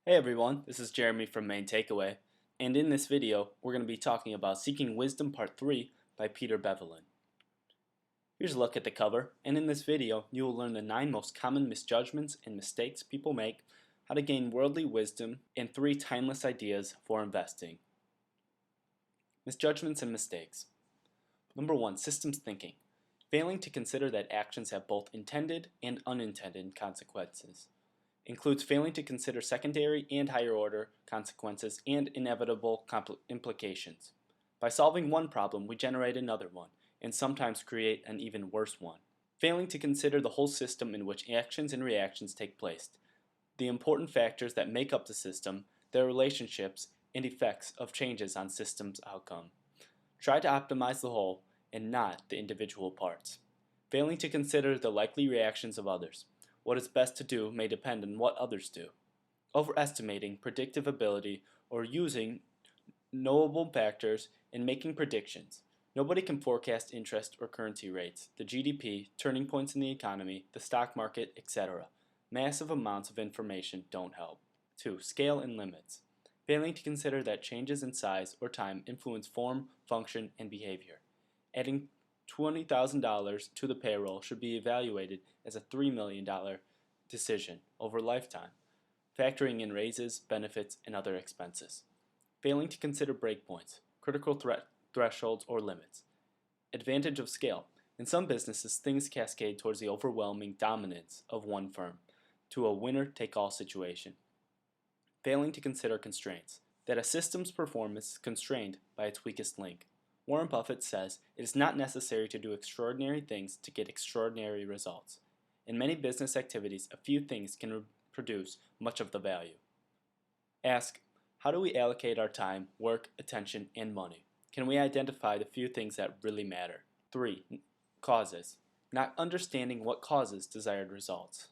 Hey everyone, this is Jeremy from MainTakeAway, and in this video we're going to be talking about Seeking Wisdom Part 3 by Peter Bevelin. Here's a look at the cover, and in this video you will learn the 9 most common misjudgments and mistakes people make, how to gain worldly wisdom, and 3 timeless ideas for investing. Misjudgments and mistakes. Number 1. Systems thinking. Failing to consider that actions have both intended and unintended consequences. Includes failing to consider secondary and higher order consequences and inevitable implications. By solving one problem, we generate another one, and sometimes create an even worse one. Failing to consider the whole system in which actions and reactions take place, the important factors that make up the system, their relationships, and effects of changes on system's outcome. Try to optimize the whole and not the individual parts. Failing to consider the likely reactions of others. What is best to do may depend on what others do. Overestimating predictive ability or using knowable factors in making predictions. Nobody can forecast interest or currency rates, the GDP, turning points in the economy, the stock market, etc. Massive amounts of information don't help. 2. Scale and limits. Failing to consider that changes in size or time influence form, function, and behavior. Adding $20,000 to the payroll should be evaluated as a $3 million decision over a lifetime, factoring in raises, benefits, and other expenses. Failing to consider breakpoints, critical thresholds, or limits. Advantage of scale. In some businesses, things cascade towards the overwhelming dominance of one firm to a winner-take-all situation. Failing to consider constraints. That a system's performance is constrained by its weakest link. Warren Buffett says it is not necessary to do extraordinary things to get extraordinary results. In many business activities, a few things can produce much of the value. Ask, how do we allocate our time, work, attention, and money? Can we identify the few things that really matter? 3. Causes. Not understanding what causes desired results.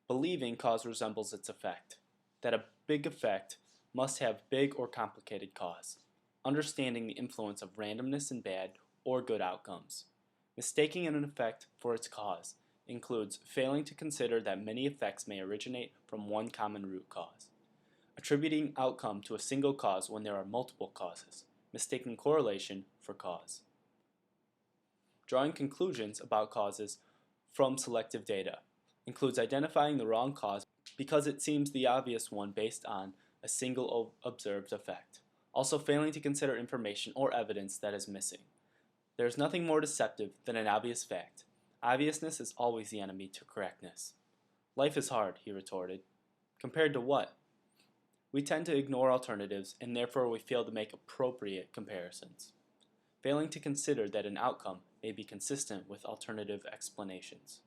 Believing cause resembles its effect. That a big effect must have big or complicated cause. Understanding the influence of randomness in bad or good outcomes. Mistaking an effect for its cause includes failing to consider that many effects may originate from one common root cause. Attributing outcome to a single cause when there are multiple causes. Mistaking correlation for cause. Drawing conclusions about causes from selective data includes identifying the wrong cause because it seems the obvious one based on a single observed effect. Also failing to consider information or evidence that is missing. There is nothing more deceptive than an obvious fact. Obviousness is always the enemy to correctness. Life is hard, he retorted. Compared to what? We tend to ignore alternatives and therefore we fail to make appropriate comparisons. Failing to consider that an outcome may be consistent with alternative explanations.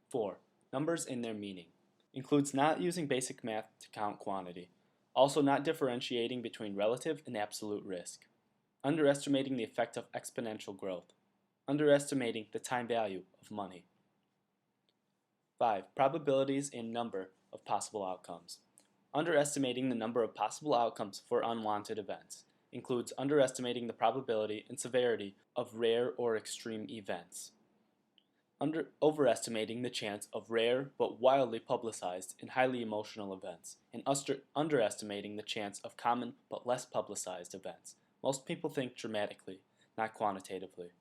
4. Numbers and their meaning. Includes not using basic math to count quantity. Also not differentiating between relative and absolute risk. Underestimating the effect of exponential growth. Underestimating the time value of money. 5. Probabilities and number of possible outcomes. Underestimating the number of possible outcomes for unwanted events. Includes underestimating the probability and severity of rare or extreme events. Overestimating the chance of rare but wildly publicized and highly emotional events, and underestimating the chance of common but less publicized events. Most people think dramatically, not quantitatively.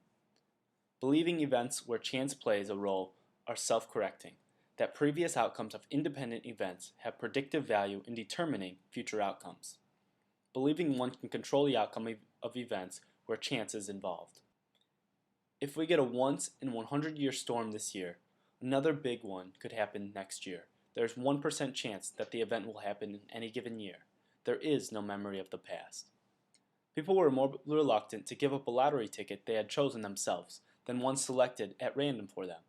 Believing events where chance plays a role are self-correcting, that previous outcomes of independent events have predictive value in determining future outcomes. Believing one can control the outcome of events where chance is involved. If we get a once-in-100-year storm this year, another big one could happen next year. There's 1% chance that the event will happen in any given year. There is no memory of the past. People were more reluctant to give up a lottery ticket they had chosen themselves than one selected at random for them.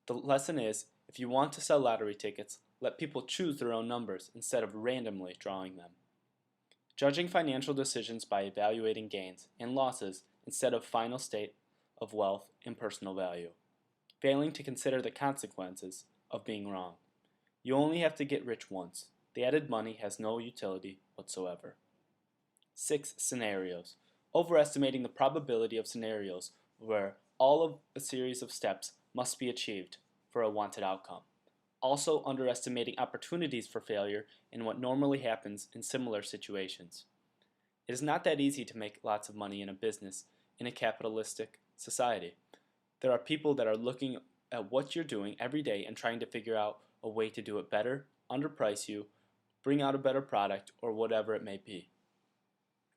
The lesson is, if you want to sell lottery tickets, let people choose their own numbers instead of randomly drawing them. Judging financial decisions by evaluating gains and losses instead of final state of wealth and personal value. Failing to consider the consequences of being wrong. You only have to get rich once. The added money has no utility whatsoever. 6. Scenarios. Overestimating the probability of scenarios where all of a series of steps must be achieved for a wanted outcome. Also underestimating opportunities for failure and what normally happens in similar situations. It is not that easy to make lots of money in a business in a capitalistic society. There are people that are looking at what you're doing every day and trying to figure out a way to do it better, underprice you, bring out a better product, or whatever it may be.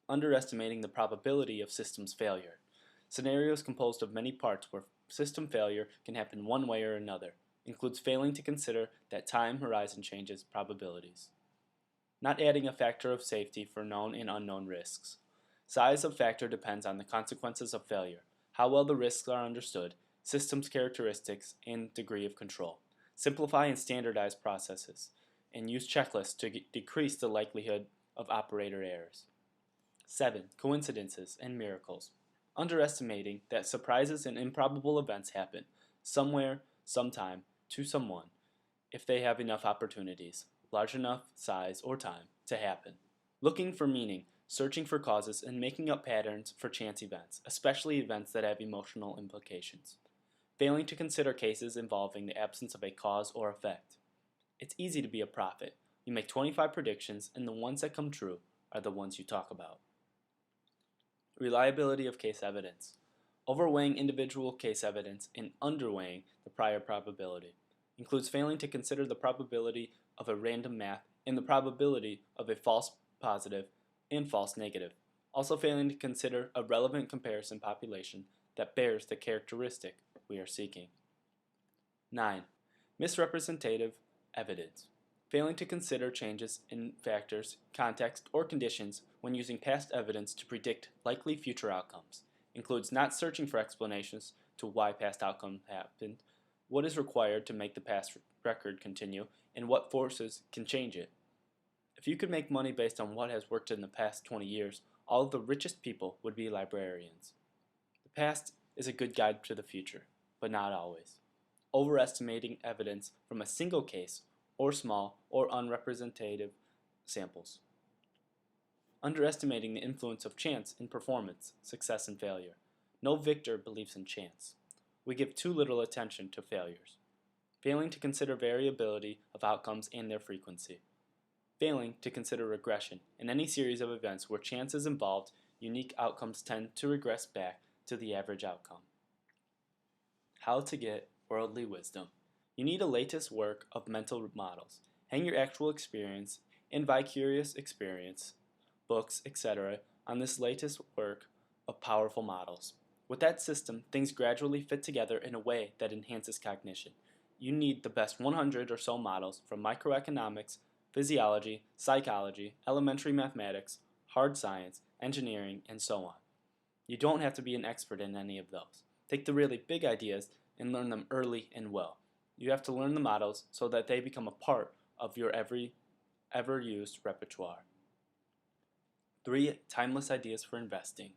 Underestimating the probability of systems failure. Scenarios composed of many parts where system failure can happen one way or another. Includes failing to consider that time horizon changes probabilities. Not adding a factor of safety for known and unknown risks. Size of factor depends on the consequences of failure, how well the risks are understood, systems characteristics, and degree of control. Simplify and standardize processes, and use checklists to decrease the likelihood of operator errors. 7. Coincidences and miracles. Underestimating that surprises and improbable events happen somewhere, sometime, to someone, if they have enough opportunities, large enough size or time, to happen. Looking for meaning, searching for causes, and making up patterns for chance events, especially events that have emotional implications. Failing to consider cases involving the absence of a cause or effect. It's easy to be a prophet. You make 25 predictions, and the ones that come true are the ones you talk about. Reliability of case evidence. Overweighing individual case evidence and underweighing the prior probability. Includes failing to consider the probability of a random math and the probability of a false positive and false negative. Also failing to consider a relevant comparison population that bears the characteristic we are seeking. 9. Misrepresentative evidence. Failing to consider changes in factors, context, or conditions when using past evidence to predict likely future outcomes. Includes not searching for explanations to why past outcomes happened, what is required to make the past record continue, and what forces can change it. If you could make money based on what has worked in the past 20 years, all of the richest people would be librarians. The past is a good guide to the future, but not always. Overestimating evidence from a single case or small or unrepresentative samples. Underestimating the influence of chance in performance, success, and failure. No victor believes in chance. We give too little attention to failures. Failing to consider variability of outcomes and their frequency. Failing to consider regression. In any series of events where chance is involved, unique outcomes tend to regress back to the average outcome. How to get worldly wisdom. You need a latest work of mental models. Hang your actual experience and vicarious experience, books, etc. on this latest work of powerful models. With that system, things gradually fit together in a way that enhances cognition. You need the best 100 or so models from microeconomics, physiology, psychology, elementary mathematics, hard science, engineering, and so on. You don't have to be an expert in any of those. Take the really big ideas and learn them early and well. You have to learn the models so that they become a part of your ever used repertoire. 3 timeless ideas for investing.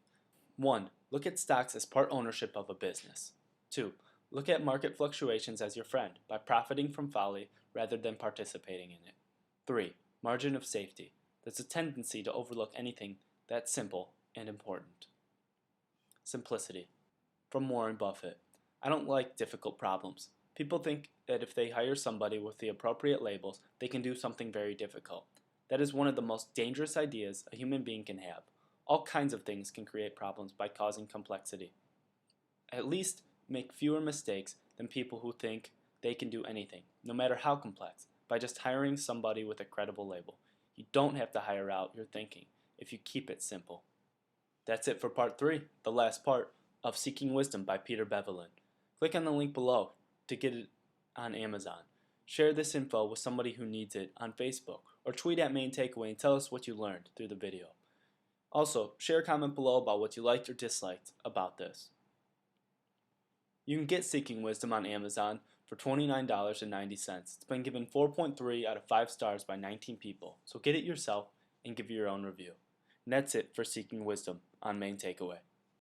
1. Look at stocks as part ownership of a business. 2. Look at market fluctuations as your friend by profiting from folly rather than participating in it. 3. Margin of safety. There's a tendency to overlook anything that's simple and important. Simplicity. From Warren Buffett. I don't like difficult problems. People think that if they hire somebody with the appropriate labels, they can do something very difficult. That is one of the most dangerous ideas a human being can have. All kinds of things can create problems by causing complexity. At least make fewer mistakes than people who think they can do anything, no matter how complex, by just hiring somebody with a credible label. You don't have to hire out your thinking if you keep it simple. That's it for part 3, the last part of Seeking Wisdom by Peter Bevelin. Click on the link below to get it on Amazon. Share this info with somebody who needs it on Facebook, or tweet at MainTakeAway and tell us what you learned through the video. Also, share a comment below about what you liked or disliked about this. You can get Seeking Wisdom on Amazon for $29.90. It's been given 4.3 out of 5 stars by 19 people, so get it yourself and give your own review. And that's it for Seeking Wisdom on MainTakeAway.